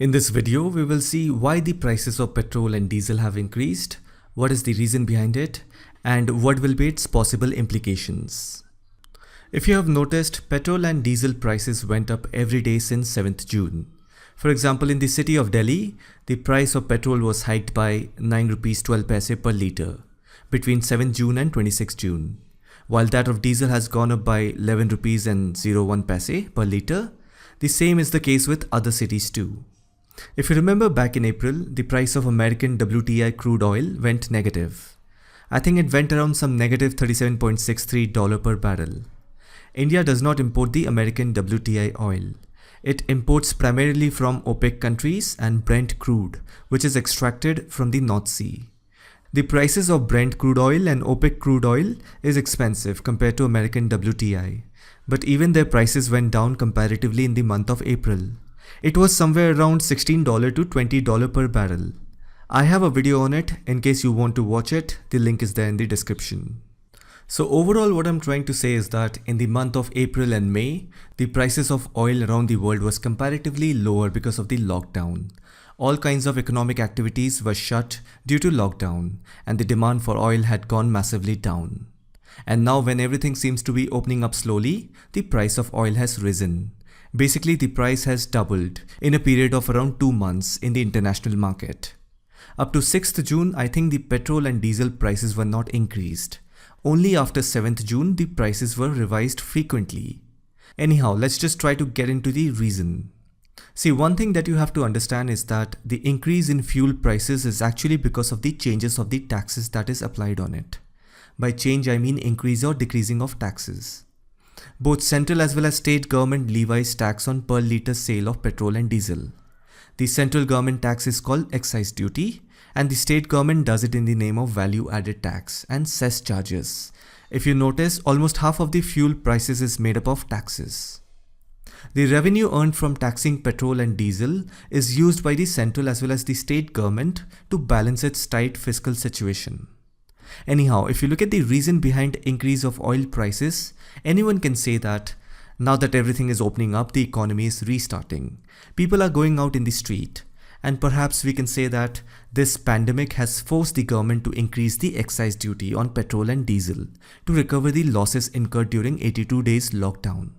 In this video, we will see why the prices of petrol and diesel have increased, what is the reason behind it, and what will be its possible implications. If you have noticed, petrol and diesel prices went up every day since 7th June. For example, in the city of Delhi, the price of petrol was hiked by 9 rupees 12 paise per litre between 7th June and 26th June, while that of diesel has gone up by 11 rupees and 01 paise per litre. The same is the case with other cities too. If you remember back in April, the price of American WTI crude oil went negative. I think it went around some negative $37.63 per barrel. India does not import the American WTI oil. It imports primarily from OPEC countries and Brent crude, which is extracted from the North Sea. The prices of Brent crude oil and OPEC crude oil is expensive compared to American WTI, but even their prices went down comparatively in the month of April. It was somewhere around $16 to $20 per barrel. I have a video on it in case you want to watch it. The link is there in the description. So overall, what I'm trying to say is that in the month of April and May, the prices of oil around the world was comparatively lower because of the lockdown. All kinds of economic activities were shut due to lockdown, and the demand for oil had gone massively down. And now when everything seems to be opening up slowly, the price of oil has risen. Basically, the price has doubled in a period of around 2 months in the international market. Up to 6th June, I think the petrol and diesel prices were not increased. Only after 7th June, the prices were revised frequently. Anyhow, let's just try to get into the reason. See, one thing that you have to understand is that the increase in fuel prices is actually because of the changes of the taxes that is applied on it. By change, I mean increase or decreasing of taxes. Both central as well as state government levies tax on per litre sale of petrol and diesel. The central government tax is called excise duty, and the state government does it in the name of value added tax and cess charges. If you notice, almost half of the fuel prices is made up of taxes. The revenue earned from taxing petrol and diesel is used by the central as well as the state government to balance its tight fiscal situation. Anyhow, if you look at the reason behind increase of oil prices, anyone can say that now that everything is opening up, the economy is restarting. People are going out in the street, and perhaps we can say that this pandemic has forced the government to increase the excise duty on petrol and diesel to recover the losses incurred during 82 days lockdown.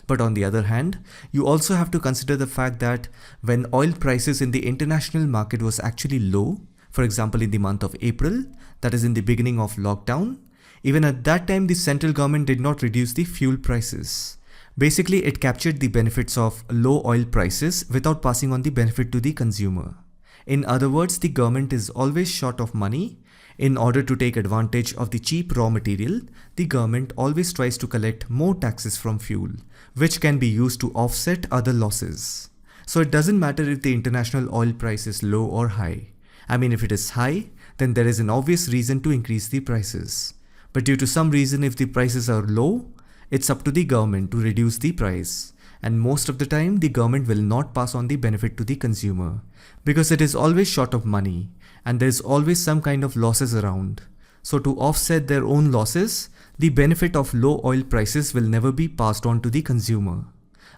But on the other hand, you also have to consider the fact that when oil prices in the international market was actually low, for example in the month of April, that is in the beginning of lockdown, even at that time the central government did not reduce the fuel prices. Basically, it captured the benefits of low oil prices without passing on the benefit to the consumer. In other words, the government is always short of money. In order to take advantage of the cheap raw material, the government always tries to collect more taxes from fuel, which can be used to offset other losses. So it doesn't matter if the international oil price is low or high. I mean, if it is high, then there is an obvious reason to increase the prices. But due to some reason, if the prices are low, it's up to the government to reduce the price. And most of the time, the government will not pass on the benefit to the consumer because it is always short of money and there is always some kind of losses around. So to offset their own losses, the benefit of low oil prices will never be passed on to the consumer.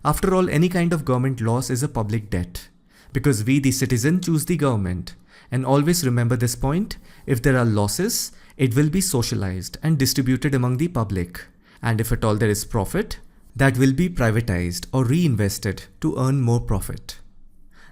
After all, any kind of government loss is a public debt because we, the citizen, choose the government. And always remember this point, if there are losses, it will be socialized and distributed among the public. And if at all there is profit, that will be privatized or reinvested to earn more profit.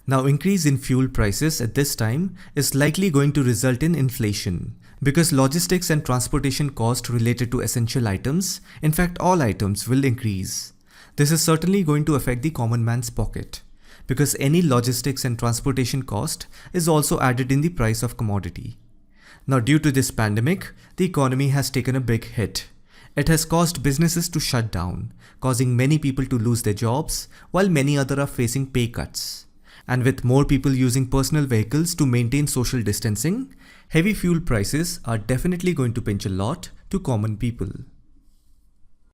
Now, increase in fuel prices at this time is likely going to result in inflation because logistics and transportation costs related to essential items, in fact all items, will increase. This is certainly going to affect the common man's pocket because any logistics and transportation cost is also added in the price of commodity. Now, due to this pandemic, the economy has taken a big hit. It has caused businesses to shut down, causing many people to lose their jobs, while many others are facing pay cuts. And with more people using personal vehicles to maintain social distancing, heavy fuel prices are definitely going to pinch a lot to common people.